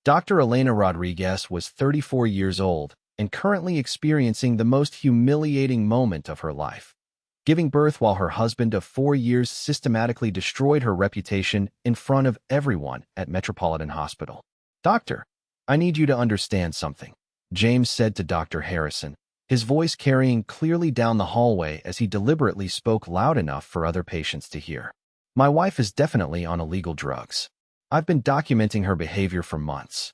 Dr. Elena Rodriguez was 34 years old and currently experiencing the most humiliating moment of her life, giving birth while her husband of 4 years systematically destroyed her reputation in front of everyone at Metropolitan Hospital. "Doctor, I need you to understand something," James said to Dr. Harrison, his voice carrying clearly down the hallway as he deliberately spoke loud enough for other patients to hear. "My wife is definitely on illegal drugs. I've been documenting her behavior for months."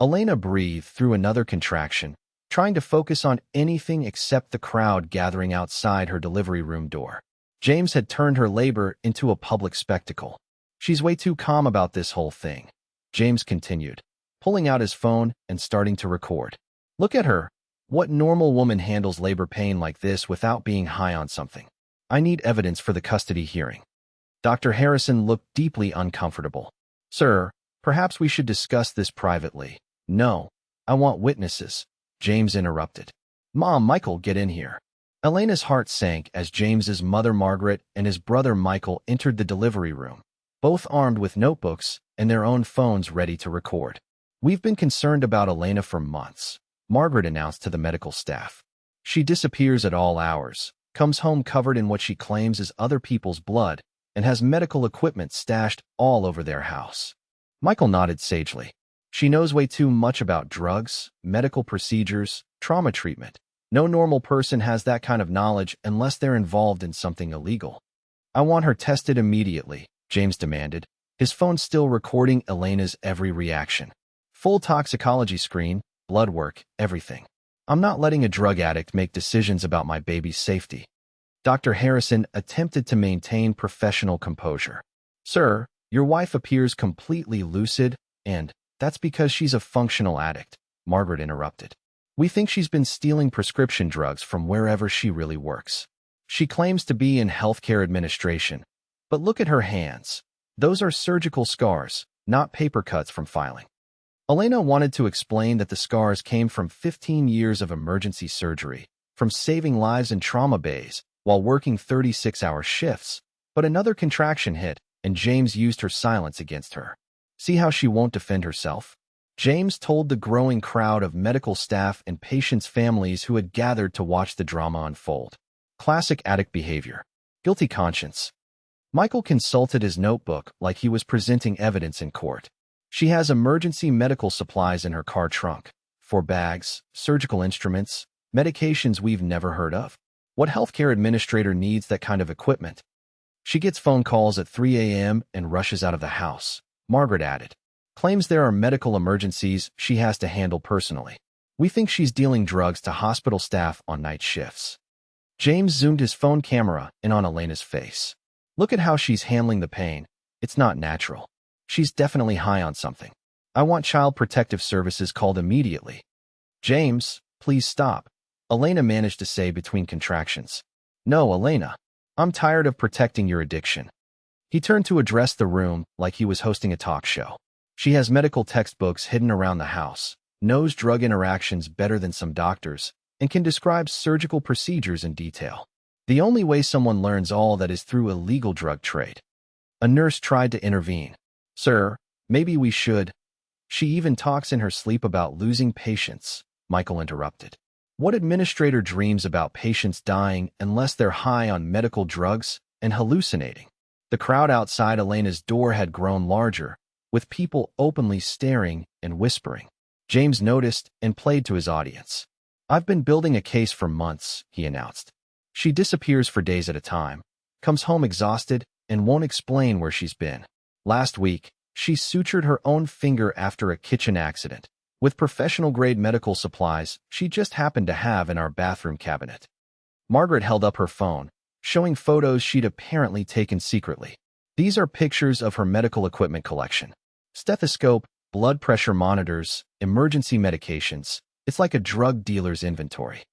Elena breathed through another contraction, trying to focus on anything except the crowd gathering outside her delivery room door. James had turned her labor into a public spectacle. "She's way too calm about this whole thing," James continued, pulling out his phone and starting to record. "Look at her. What normal woman handles labor pain like this without being high on something? I need evidence for the custody hearing." Dr. Harrison looked deeply uncomfortable. "Sir, perhaps we should discuss this privately." "No, I want witnesses," James interrupted. "Mom, Michael, get in here." Elena's heart sank as James's mother Margaret and his brother Michael entered the delivery room, both armed with notebooks and their own phones ready to record. "We've been concerned about Elena for months," Margaret announced to the medical staff. "She disappears at all hours, comes home covered in what she claims is other people's blood, and has medical equipment stashed all over their house." Michael nodded sagely. "She knows way too much about drugs, medical procedures, trauma treatment. No normal person has that kind of knowledge unless they're involved in something illegal." "I want her tested immediately," James demanded, his phone still recording Elena's every reaction. "Full toxicology screen, blood work, everything. I'm not letting a drug addict make decisions about my baby's safety." Dr. Harrison attempted to maintain professional composure. "Sir, your wife appears completely lucid, and that's because she's a functional addict," Margaret interrupted. "We think she's been stealing prescription drugs from wherever she really works. She claims to be in healthcare administration, but look at her hands. Those are surgical scars, not paper cuts from filing." Elena wanted to explain that the scars came from 15 years of emergency surgery, from saving lives in trauma bays while working 36-hour shifts, but another contraction hit, and James used her silence against her. "See how she won't defend herself?" James told the growing crowd of medical staff and patients' families who had gathered to watch the drama unfold. Classic addict behavior. Guilty conscience. Michael consulted his notebook like he was presenting evidence in court. "She has emergency medical supplies in her car trunk. 4 bags, surgical instruments, medications we've never heard of. What healthcare administrator needs that kind of equipment?" "She gets phone calls at 3 a.m. and rushes out of the house," Margaret added. "Claims there are medical emergencies she has to handle personally. We think she's dealing drugs to hospital staff on night shifts." James zoomed his phone camera in on Elena's face. "Look at how she's handling the pain. It's not natural. She's definitely high on something. I want Child Protective Services called immediately." "James, please stop," Elena managed to say between contractions. "No, Elena. I'm tired of protecting your addiction." He turned to address the room like he was hosting a talk show. "She has medical textbooks hidden around the house, knows drug interactions better than some doctors, and can describe surgical procedures in detail. The only way someone learns all that is through illegal drug trade." A nurse tried to intervene. "Sir, maybe we should." "She even talks in her sleep about losing patients," Michael interrupted. "What administrator dreams about patients dying unless they're high on medical drugs and hallucinating?" The crowd outside Elena's door had grown larger, with people openly staring and whispering. James noticed and played to his audience. "I've been building a case for months," he announced. "She disappears for days at a time, comes home exhausted, and won't explain where she's been. Last week, she sutured her own finger after a kitchen accident, with professional-grade medical supplies she just happened to have in our bathroom cabinet." Margaret held up her phone, showing photos she'd apparently taken secretly. "These are pictures of her medical equipment collection. Stethoscope, blood pressure monitors, emergency medications. It's like a drug dealer's inventory."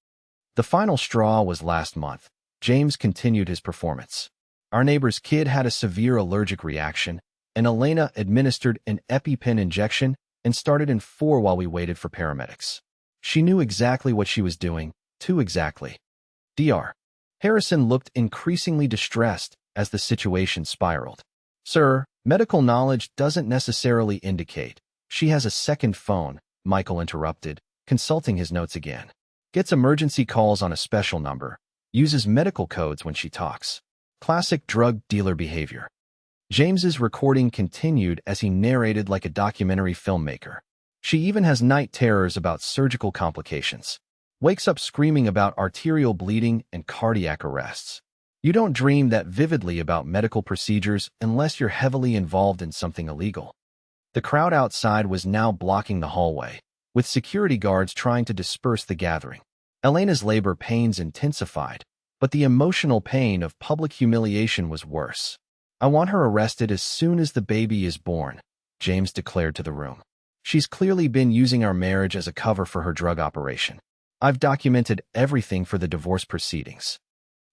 The final straw was last month. James continued his performance. "Our neighbor's kid had a severe allergic reaction, and Elena administered an EpiPen injection and started in 4 while we waited for paramedics. She knew exactly what she was doing, too exactly." Dr. Harrison looked increasingly distressed as the situation spiraled. "Sir, medical knowledge doesn't necessarily indicate She has a second phone, Michael interrupted, consulting his notes again. Gets emergency calls on a special number. Uses medical codes when she talks. Classic drug dealer behavior. James's recording continued as he narrated like a documentary filmmaker. She even has night terrors about surgical complications. Wakes up screaming about arterial bleeding and cardiac arrests. You don't dream that vividly about medical procedures unless you're heavily involved in something illegal. The crowd outside was now blocking the hallway, with security guards trying to disperse the gathering. Elena's labor pains intensified, but the emotional pain of public humiliation was worse. I want her arrested as soon as the baby is born, James declared to the room. She's clearly been using our marriage as a cover for her drug operation. I've documented everything for the divorce proceedings.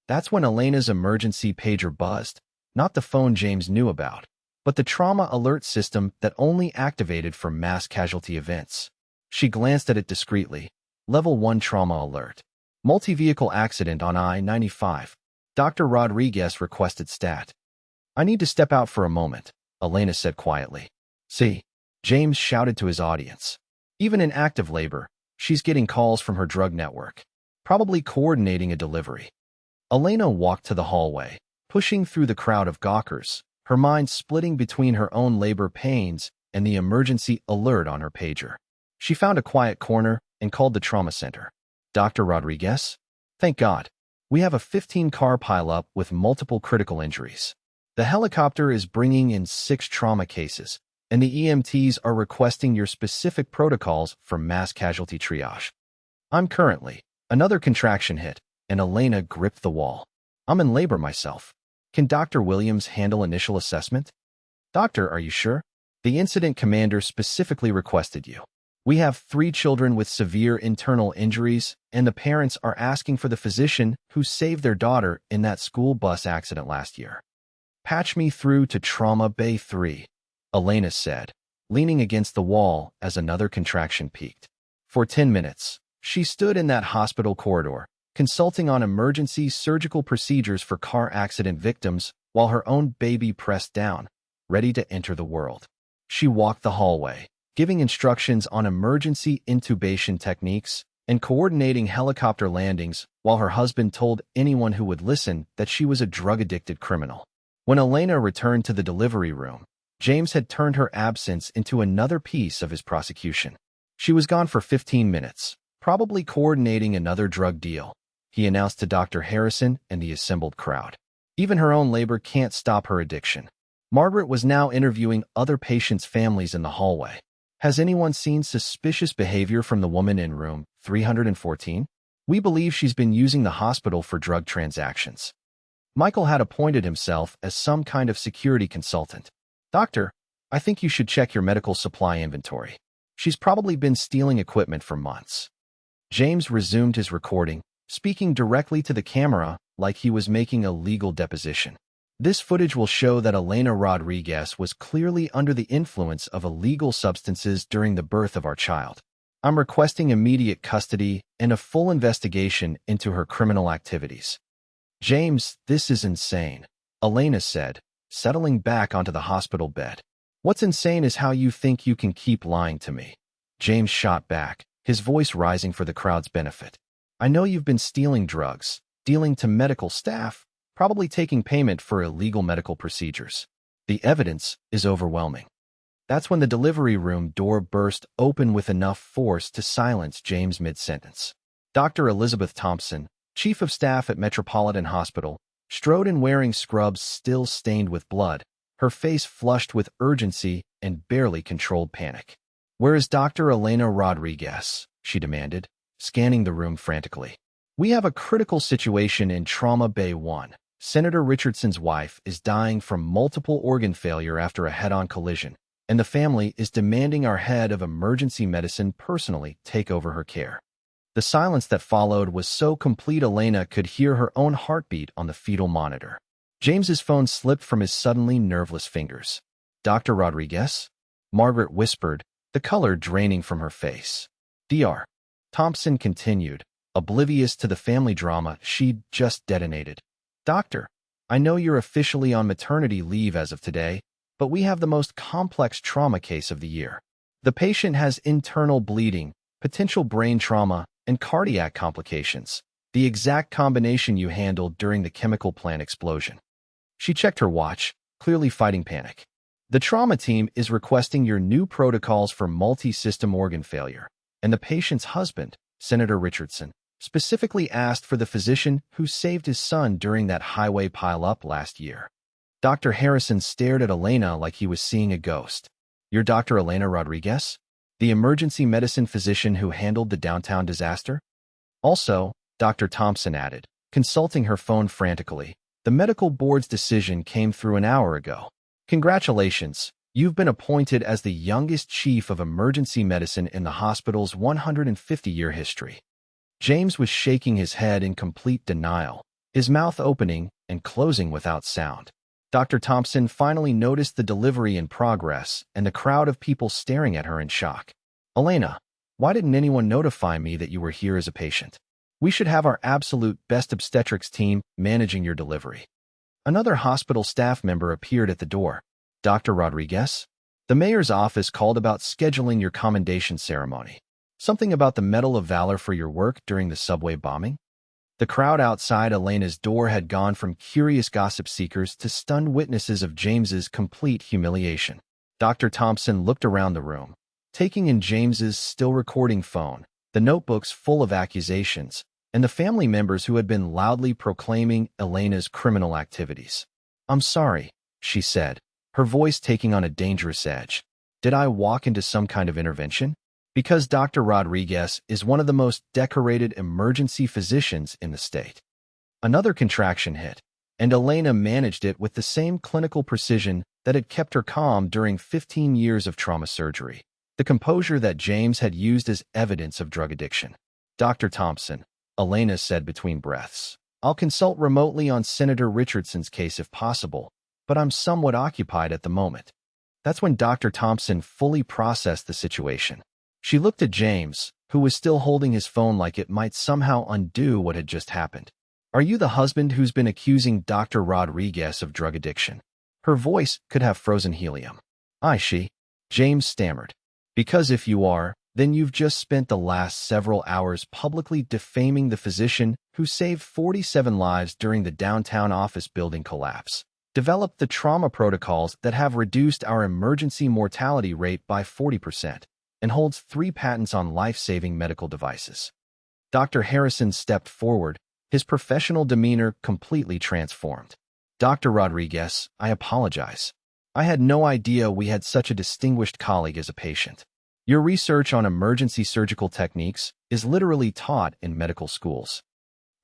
That's when Elena's emergency pager buzzed, not the phone James knew about, but the trauma alert system that only activated for mass casualty events. She glanced at it discreetly. Level 1 trauma alert. Multi-vehicle accident on I-95. Dr. Rodriguez requested stat. I need to step out for a moment, Elena said quietly. See, James shouted to his audience. Even in active labor, she's getting calls from her drug network, probably coordinating a delivery. Elena walked to the hallway, pushing through the crowd of gawkers, her mind splitting between her own labor pains and the emergency alert on her pager. She found a quiet corner and called the trauma center. Dr. Rodriguez? Thank God. We have a 15-car pileup with multiple critical injuries. The helicopter is bringing in 6 trauma cases, and the EMTs are requesting your specific protocols for mass casualty triage. I'm currently. Another contraction hit, and Elena gripped the wall. I'm in labor myself. Can Dr. Williams handle initial assessment? Doctor, are you sure? The incident commander specifically requested you. We have 3 children with severe internal injuries, and the parents are asking for the physician who saved their daughter in that school bus accident last year. Patch me through to Trauma Bay 3, Elena said, leaning against the wall as another contraction peaked. For 10 minutes, she stood in that hospital corridor, consulting on emergency surgical procedures for car accident victims while her own baby pressed down, ready to enter the world. She walked the hallway, giving instructions on emergency intubation techniques and coordinating helicopter landings while her husband told anyone who would listen that she was a drug-addicted criminal. When Elena returned to the delivery room, James had turned her absence into another piece of his prosecution. She was gone for 15 minutes, probably coordinating another drug deal, he announced to Dr. Harrison and the assembled crowd. Even her own labor can't stop her addiction. Margaret was now interviewing other patients' families in the hallway. Has anyone seen suspicious behavior from the woman in room 314? We believe she's been using the hospital for drug transactions. Michael had appointed himself as some kind of security consultant. Doctor, I think you should check your medical supply inventory. She's probably been stealing equipment for months. James resumed his recording, speaking directly to the camera like he was making a legal deposition. This footage will show that Elena Rodriguez was clearly under the influence of illegal substances during the birth of our child. I'm requesting immediate custody and a full investigation into her criminal activities. James, this is insane, Elena said, settling back onto the hospital bed. What's insane is how you think you can keep lying to me. James shot back, his voice rising for the crowd's benefit. I know you've been stealing drugs, dealing to medical staff, probably taking payment for illegal medical procedures. The evidence is overwhelming. That's when the delivery room door burst open with enough force to silence James mid-sentence. Dr. Elizabeth Thompson, chief of staff at Metropolitan Hospital, strode in wearing scrubs still stained with blood, her face flushed with urgency and barely controlled panic. Where is Dr. Elena Rodriguez? She demanded, scanning the room frantically. We have a critical situation in Trauma Bay 1. Senator Richardson's wife is dying from multiple organ failure after a head-on collision, and the family is demanding our head of emergency medicine personally take over her care. The silence that followed was so complete Elena could hear her own heartbeat on the fetal monitor. James's phone slipped from his suddenly nerveless fingers. Dr. Rodriguez? Margaret whispered, the color draining from her face. Dr. Thompson continued, oblivious to the family drama she'd just detonated. Doctor, I know you're officially on maternity leave as of today, but we have the most complex trauma case of the year. The patient has internal bleeding, potential brain trauma, and cardiac complications, the exact combination you handled during the chemical plant explosion. She checked her watch, clearly fighting panic. The trauma team is requesting your new protocols for multi-system organ failure, and the patient's husband, Senator Richardson, specifically asked for the physician who saved his son during that highway pileup last year. Dr. Harrison stared at Elena like he was seeing a ghost. You're Dr. Elena Rodriguez? The emergency medicine physician who handled the downtown disaster? Also, Dr. Thompson added, consulting her phone frantically, the medical board's decision came through an hour ago. Congratulations, you've been appointed as the youngest chief of emergency medicine in the hospital's 150-year history. James was shaking his head in complete denial, his mouth opening and closing without sound. Dr. Thompson finally noticed the delivery in progress and the crowd of people staring at her in shock. Elena, why didn't anyone notify me that you were here as a patient? We should have our absolute best obstetrics team managing your delivery. Another hospital staff member appeared at the door. Dr. Rodriguez? The mayor's office called about scheduling your commendation ceremony. Something about the Medal of Valor for your work during the subway bombing? The crowd outside Elena's door had gone from curious gossip seekers to stunned witnesses of James's complete humiliation. Dr. Thompson looked around the room, taking in James's still-recording phone, the notebooks full of accusations, and the family members who had been loudly proclaiming Elena's criminal activities. I'm sorry, she said, her voice taking on a dangerous edge. Did I walk into some kind of intervention? Because Dr. Rodriguez is one of the most decorated emergency physicians in the state. Another contraction hit, and Elena managed it with the same clinical precision that had kept her calm during 15 years of trauma surgery, the composure that James had used as evidence of drug addiction. Dr. Thompson, Elena said between breaths, I'll consult remotely on Senator Richardson's case if possible, but I'm somewhat occupied at the moment. That's when Dr. Thompson fully processed the situation. She looked at James, who was still holding his phone like it might somehow undo what had just happened. Are you the husband who's been accusing Dr. Rodriguez of drug addiction? Her voice could have frozen helium. She. James stammered. Because if you are, then you've just spent the last several hours publicly defaming the physician who saved 47 lives during the downtown office building collapse, developed the trauma protocols that have reduced our emergency mortality rate by 40%, and holds 3 patents on life-saving medical devices. Dr. Harrison stepped forward, his professional demeanor completely transformed. Dr. Rodriguez, I apologize. I had no idea we had such a distinguished colleague as a patient. Your research on emergency surgical techniques is literally taught in medical schools.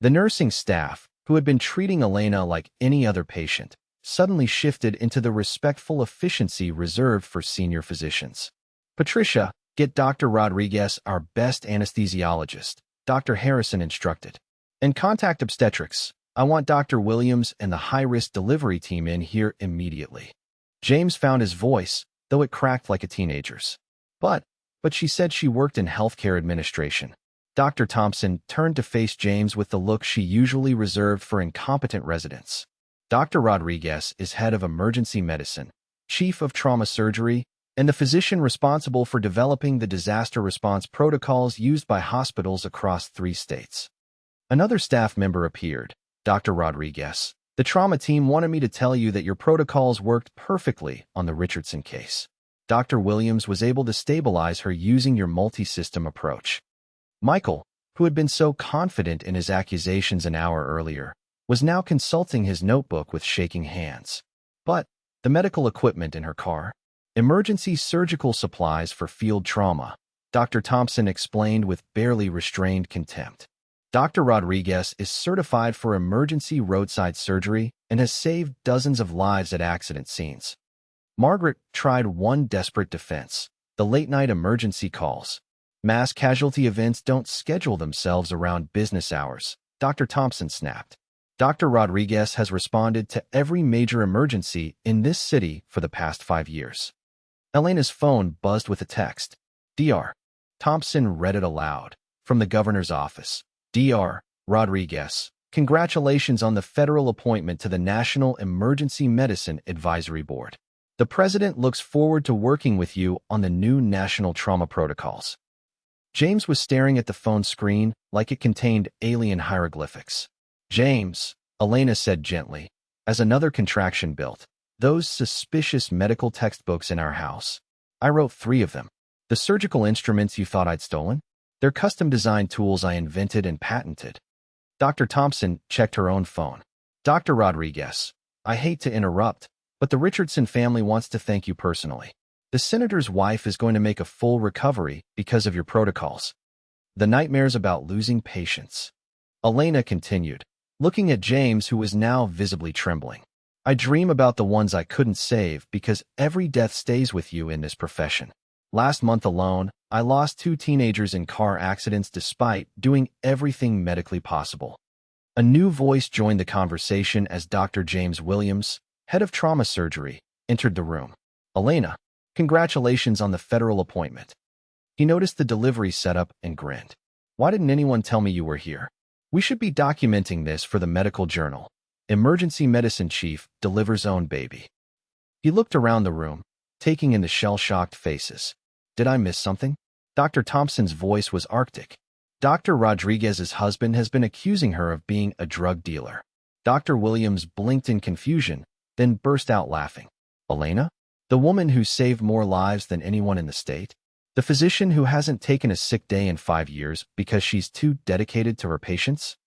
The nursing staff, who had been treating Elena like any other patient, suddenly shifted into the respectful efficiency reserved for senior physicians. Patricia, get Dr. Rodriguez our best anesthesiologist, Dr. Harrison instructed. And contact obstetrics. I want Dr. Williams and the high-risk delivery team in here immediately. James found his voice, though it cracked like a teenager's. But she said she worked in healthcare administration. Dr. Thompson turned to face James with the look she usually reserved for incompetent residents. Dr. Rodriguez is head of emergency medicine, chief of trauma surgery, and the physician responsible for developing the disaster response protocols used by hospitals across 3 states. Another staff member appeared. Dr. Rodriguez, the trauma team wanted me to tell you that your protocols worked perfectly on the Richardson case. Dr. Williams was able to stabilize her using your multi-system approach. Michael, who had been so confident in his accusations an hour earlier, was now consulting his notebook with shaking hands. But the medical equipment in her car, emergency surgical supplies for field trauma, Dr. Thompson explained with barely restrained contempt. Dr. Rodriguez is certified for emergency roadside surgery and has saved dozens of lives at accident scenes. Margaret tried one desperate defense: the late-night emergency calls. Mass casualty events don't schedule themselves around business hours, Dr. Thompson snapped. Dr. Rodriguez has responded to every major emergency in this city for the past 5 years. Elena's phone buzzed with a text. Dr. Thompson read it aloud. From the governor's office. Dr. Rodriguez, congratulations on the federal appointment to the National Emergency Medicine Advisory Board. The president looks forward to working with you on the new national trauma protocols. James was staring at the phone screen like it contained alien hieroglyphics. James, Elena said gently, as another contraction built. Those suspicious medical textbooks in our house. I wrote 3 of them. The surgical instruments you thought I'd stolen? They're custom-designed tools I invented and patented. Dr. Thompson checked her own phone. Dr. Rodriguez, I hate to interrupt, but the Richardson family wants to thank you personally. The senator's wife is going to make a full recovery because of your protocols. The nightmares about losing patients. Elena continued, looking at James, who was now visibly trembling. I dream about the ones I couldn't save because every death stays with you in this profession. Last month alone, I lost 2 teenagers in car accidents despite doing everything medically possible. A new voice joined the conversation as Dr. James Williams, head of trauma surgery, entered the room. Elena, congratulations on the federal appointment. He noticed the delivery setup and grinned. Why didn't anyone tell me you were here? We should be documenting this for the medical journal. Emergency medicine chief delivers own baby. He looked around the room, taking in the shell-shocked faces. Did I miss something? Dr. Thompson's voice was arctic. Dr. Rodriguez's husband has been accusing her of being a drug dealer. Dr. Williams blinked in confusion, then burst out laughing. Elena? The woman who saved more lives than anyone in the state? The physician who hasn't taken a sick day in 5 years because she's too dedicated to her patients?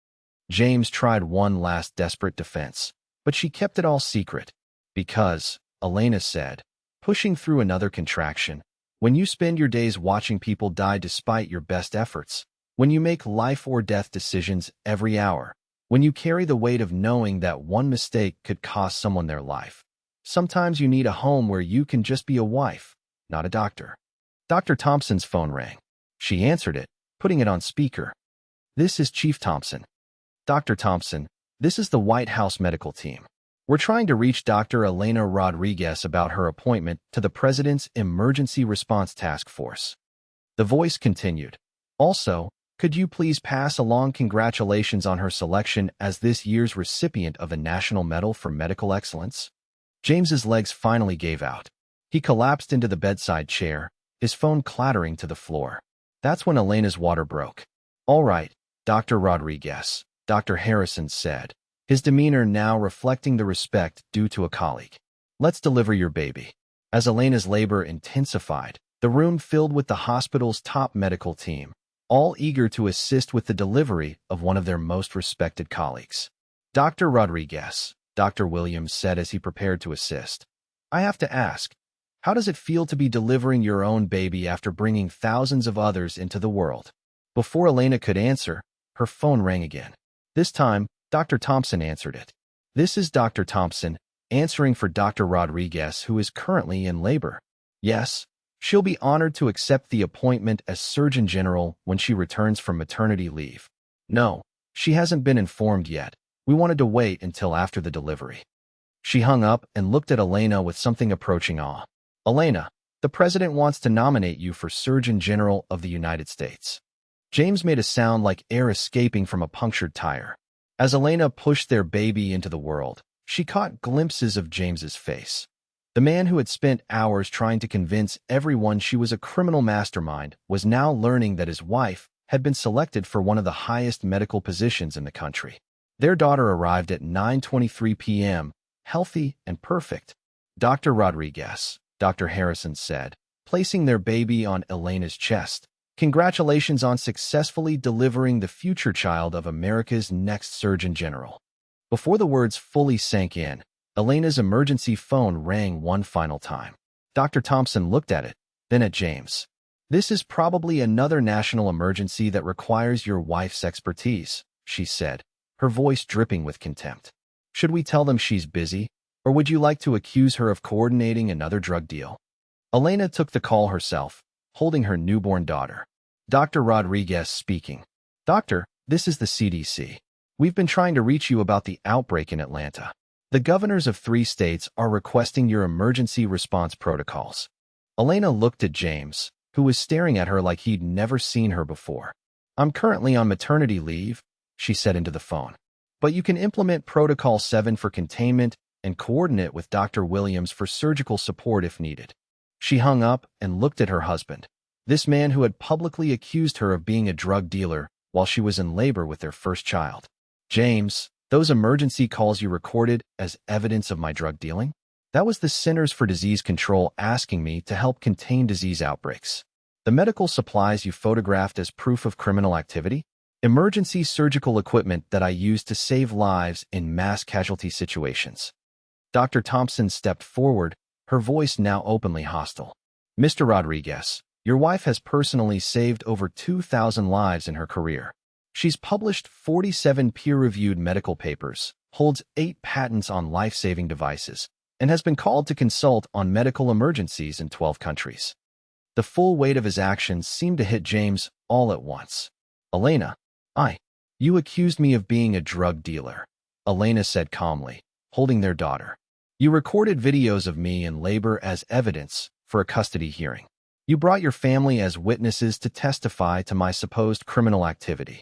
James tried one last desperate defense, but she kept it all secret. Because, Elena said, pushing through another contraction, when you spend your days watching people die despite your best efforts, when you make life or death decisions every hour, when you carry the weight of knowing that one mistake could cost someone their life, sometimes you need a home where you can just be a wife, not a doctor. Dr. Thompson's phone rang. She answered it, putting it on speaker. This is Chief Thompson. Dr. Thompson, this is the White House medical team. We're trying to reach Dr. Elena Rodriguez about her appointment to the President's Emergency Response Task Force. The voice continued. Also, could you please pass along congratulations on her selection as this year's recipient of the National Medal for Medical Excellence? James's legs finally gave out. He collapsed into the bedside chair, his phone clattering to the floor. That's when Elena's water broke. All right, Dr. Rodriguez, Dr. Harrison said, his demeanor now reflecting the respect due to a colleague. Let's deliver your baby. As Elena's labor intensified, the room filled with the hospital's top medical team, all eager to assist with the delivery of one of their most respected colleagues. Dr. Rodriguez, Dr. Williams said as he prepared to assist. I have to ask, how does it feel to be delivering your own baby after bringing thousands of others into the world? Before Elena could answer, her phone rang again. This time, Dr. Thompson answered it. This is Dr. Thompson, answering for Dr. Rodriguez, who is currently in labor. Yes, she'll be honored to accept the appointment as Surgeon General when she returns from maternity leave. No, she hasn't been informed yet. We wanted to wait until after the delivery. She hung up and looked at Elena with something approaching awe. Elena, the President wants to nominate you for Surgeon General of the United States. James made a sound like air escaping from a punctured tire. As Elena pushed their baby into the world, she caught glimpses of James's face. The man who had spent hours trying to convince everyone she was a criminal mastermind was now learning that his wife had been selected for one of the highest medical positions in the country. Their daughter arrived at 9:23 p.m., healthy and perfect. Dr. Rodriguez, Dr. Harrison said, placing their baby on Elena's chest. Congratulations on successfully delivering the future child of America's next Surgeon General. Before the words fully sank in, Elena's emergency phone rang one final time. Dr. Thompson looked at it, then at James. This is probably another national emergency that requires your wife's expertise, she said, her voice dripping with contempt. Should we tell them she's busy, or would you like to accuse her of coordinating another drug deal? Elena took the call herself, holding her newborn daughter. Dr. Rodriguez speaking. Doctor, this is the CDC. We've been trying to reach you about the outbreak in Atlanta. The governors of 3 states are requesting your emergency response protocols. Elena looked at James, who was staring at her like he'd never seen her before. I'm currently on maternity leave, she said into the phone. But you can implement Protocol 7 for containment and coordinate with Dr. Williams for surgical support if needed. She hung up and looked at her husband, this man who had publicly accused her of being a drug dealer while she was in labor with their first child. James, those emergency calls you recorded as evidence of my drug dealing? That was the Centers for Disease Control asking me to help contain disease outbreaks. The medical supplies you photographed as proof of criminal activity? Emergency surgical equipment that I used to save lives in mass casualty situations. Dr. Thompson stepped forward, her voice now openly hostile. Mr. Rodriguez, your wife has personally saved over 2,000 lives in her career. She's published 47 peer-reviewed medical papers, holds 8 patents on life-saving devices, and has been called to consult on medical emergencies in 12 countries. The full weight of his actions seemed to hit James all at once. Elena, you accused me of being a drug dealer, Elena said calmly, holding their daughter. You recorded videos of me in labor as evidence for a custody hearing. You brought your family as witnesses to testify to my supposed criminal activity.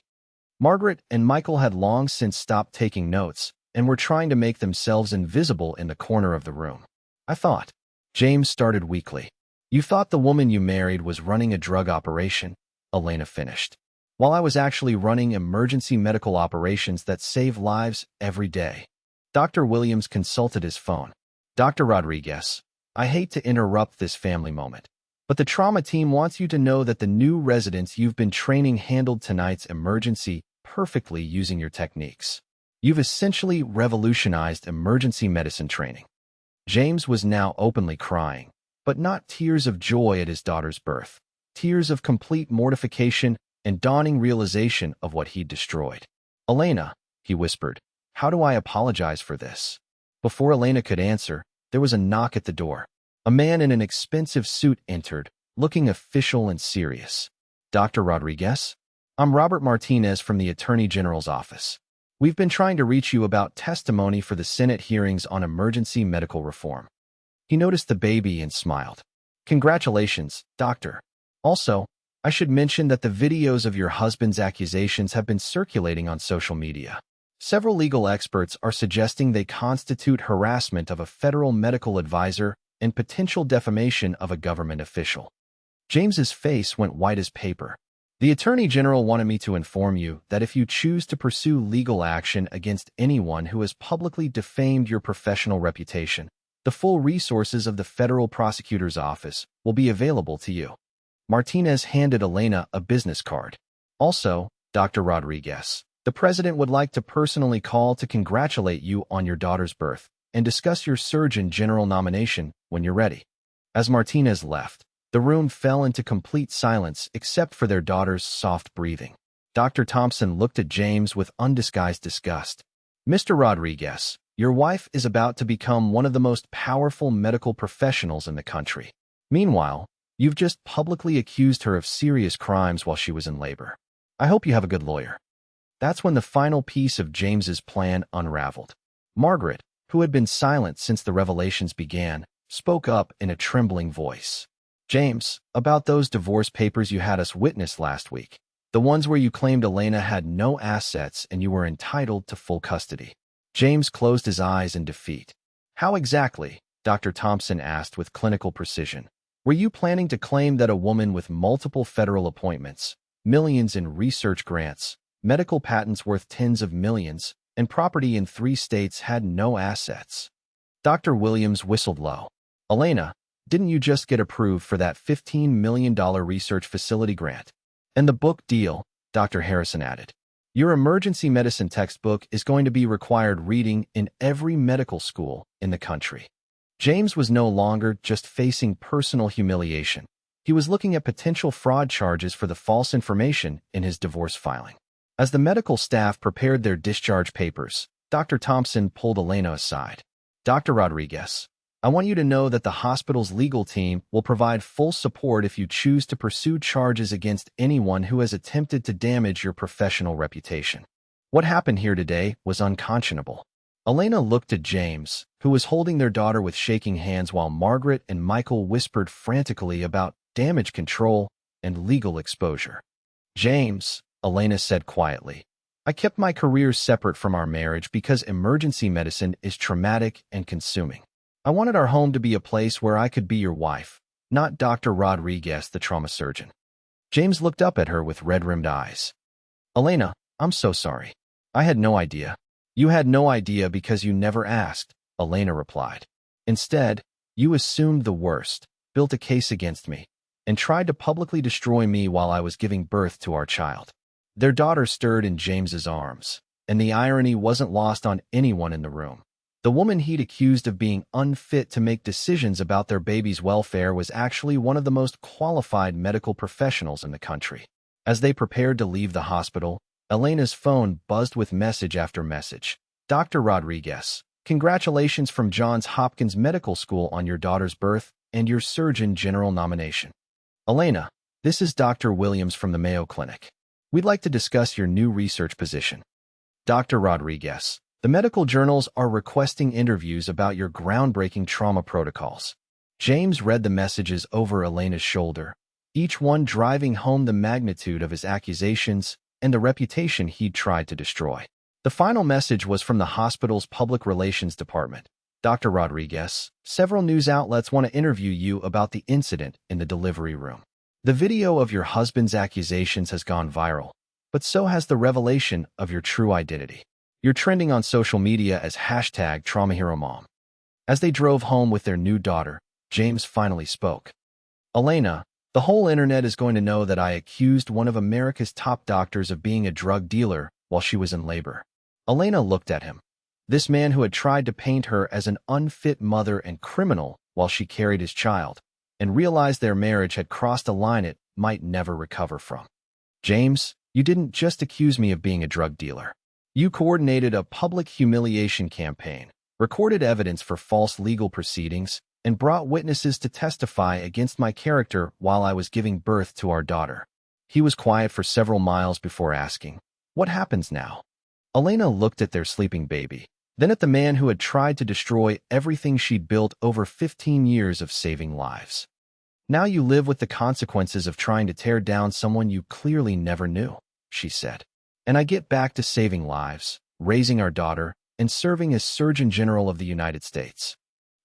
Margaret and Michael had long since stopped taking notes and were trying to make themselves invisible in the corner of the room. I thought. James started weakly. You thought the woman you married was running a drug operation, Elena finished, while I was actually running emergency medical operations that save lives every day. Dr. Williams consulted his phone. Dr. Rodriguez, I hate to interrupt this family moment, but the trauma team wants you to know that the new residents you've been training handled tonight's emergency perfectly using your techniques. You've essentially revolutionized emergency medicine training. James was now openly crying, but not tears of joy at his daughter's birth, tears of complete mortification and dawning realization of what he'd destroyed. Elena, he whispered, how do I apologize for this? Before Elena could answer, there was a knock at the door. A man in an expensive suit entered, looking official and serious. Dr. Rodriguez? I'm Robert Martinez from the Attorney General's office. We've been trying to reach you about testimony for the Senate hearings on emergency medical reform. He noticed the baby and smiled. Congratulations, doctor. Also, I should mention that the videos of your husband's accusations have been circulating on social media. Several legal experts are suggesting they constitute harassment of a federal medical advisor and potential defamation of a government official. James's face went white as paper. The Attorney General wanted me to inform you that if you choose to pursue legal action against anyone who has publicly defamed your professional reputation, the full resources of the federal prosecutor's office will be available to you. Martinez handed Elena a business card. Also, Dr. Rodriguez, the president would like to personally call to congratulate you on your daughter's birth and discuss your Surgeon General nomination when you're ready. As Martinez left, the room fell into complete silence except for their daughter's soft breathing. Dr. Thompson looked at James with undisguised disgust. Mr. Rodriguez, your wife is about to become one of the most powerful medical professionals in the country. Meanwhile, you've just publicly accused her of serious crimes while she was in labor. I hope you have a good lawyer. That's when the final piece of James's plan unraveled. Margaret, who had been silent since the revelations began, spoke up in a trembling voice. James, about those divorce papers you had us witness last week, the ones where you claimed Elena had no assets and you were entitled to full custody. James closed his eyes in defeat. How exactly, Dr. Thompson asked with clinical precision, were you planning to claim that a woman with multiple federal appointments, millions in research grants, medical patents worth tens of millions, and property in 3 states had no assets? Dr. Williams whistled low. Elena, didn't you just get approved for that $15 million research facility grant? And the book deal, Dr. Harrison added. Your emergency medicine textbook is going to be required reading in every medical school in the country. James was no longer just facing personal humiliation. He was looking at potential fraud charges for the false information in his divorce filing. As the medical staff prepared their discharge papers, Dr. Thompson pulled Elena aside. Dr. Rodriguez, I want you to know that the hospital's legal team will provide full support if you choose to pursue charges against anyone who has attempted to damage your professional reputation. What happened here today was unconscionable. Elena looked at James, who was holding their daughter with shaking hands while Margaret and Michael whispered frantically about damage control and legal exposure. James, Elena said quietly, I kept my career separate from our marriage because emergency medicine is traumatic and consuming. I wanted our home to be a place where I could be your wife, not Dr. Rodriguez, the trauma surgeon. James looked up at her with red-rimmed eyes. Elena, I'm so sorry. I had no idea. You had no idea because you never asked, Elena replied. Instead, you assumed the worst, built a case against me, and tried to publicly destroy me while I was giving birth to our child. Their daughter stirred in James's arms, and the irony wasn't lost on anyone in the room. The woman he'd accused of being unfit to make decisions about their baby's welfare was actually one of the most qualified medical professionals in the country. As they prepared to leave the hospital, Elena's phone buzzed with message after message. Dr. Rodriguez, congratulations from Johns Hopkins Medical School on your daughter's birth and your Surgeon General nomination. Elena, this is Dr. Williams from the Mayo Clinic. We'd like to discuss your new research position. Dr. Rodriguez, the medical journals are requesting interviews about your groundbreaking trauma protocols. James read the messages over Elena's shoulder, each one driving home the magnitude of his accusations and the reputation he'd tried to destroy. The final message was from the hospital's public relations department. Dr. Rodriguez, several news outlets want to interview you about the incident in the delivery room. The video of your husband's accusations has gone viral, but so has the revelation of your true identity. You're trending on social media as #TraumaHeroMom. As they drove home with their new daughter, James finally spoke. Elena, the whole internet is going to know that I accused one of America's top doctors of being a drug dealer while she was in labor. Elena looked at him. This man who had tried to paint her as an unfit mother and criminal while she carried his child, and realized their marriage had crossed a line it might never recover from. James, you didn't just accuse me of being a drug dealer. You coordinated a public humiliation campaign, recorded evidence for false legal proceedings, and brought witnesses to testify against my character while I was giving birth to our daughter. He was quiet for several miles before asking, "What happens now?" Elena looked at their sleeping baby, then at the man who had tried to destroy everything she'd built over 15 years of saving lives. Now you live with the consequences of trying to tear down someone you clearly never knew, she said. And I get back to saving lives, raising our daughter, and serving as Surgeon General of the United States.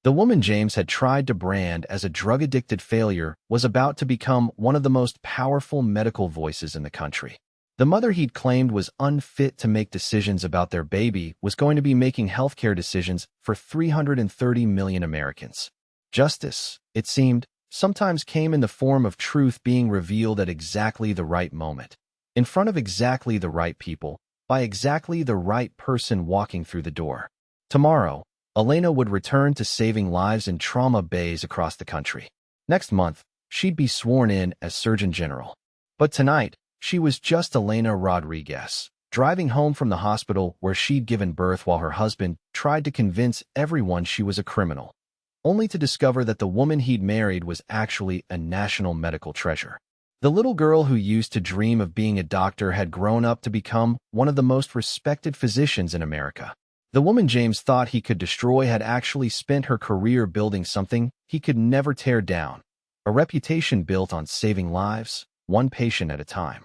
The woman James had tried to brand as a drug-addicted failure was about to become one of the most powerful medical voices in the country. The mother he'd claimed was unfit to make decisions about their baby was going to be making healthcare decisions for 330 million Americans. Justice, it seemed, sometimes came in the form of truth being revealed at exactly the right moment, in front of exactly the right people, by exactly the right person walking through the door. Tomorrow, Elena would return to saving lives in trauma bays across the country. Next month, she'd be sworn in as Surgeon General. But tonight, she was just Elena Rodriguez, driving home from the hospital where she'd given birth while her husband tried to convince everyone she was a criminal, only to discover that the woman he'd married was actually a national medical treasure. The little girl who used to dream of being a doctor had grown up to become one of the most respected physicians in America. The woman James thought he could destroy had actually spent her career building something he could never tear down, a reputation built on saving lives, one patient at a time.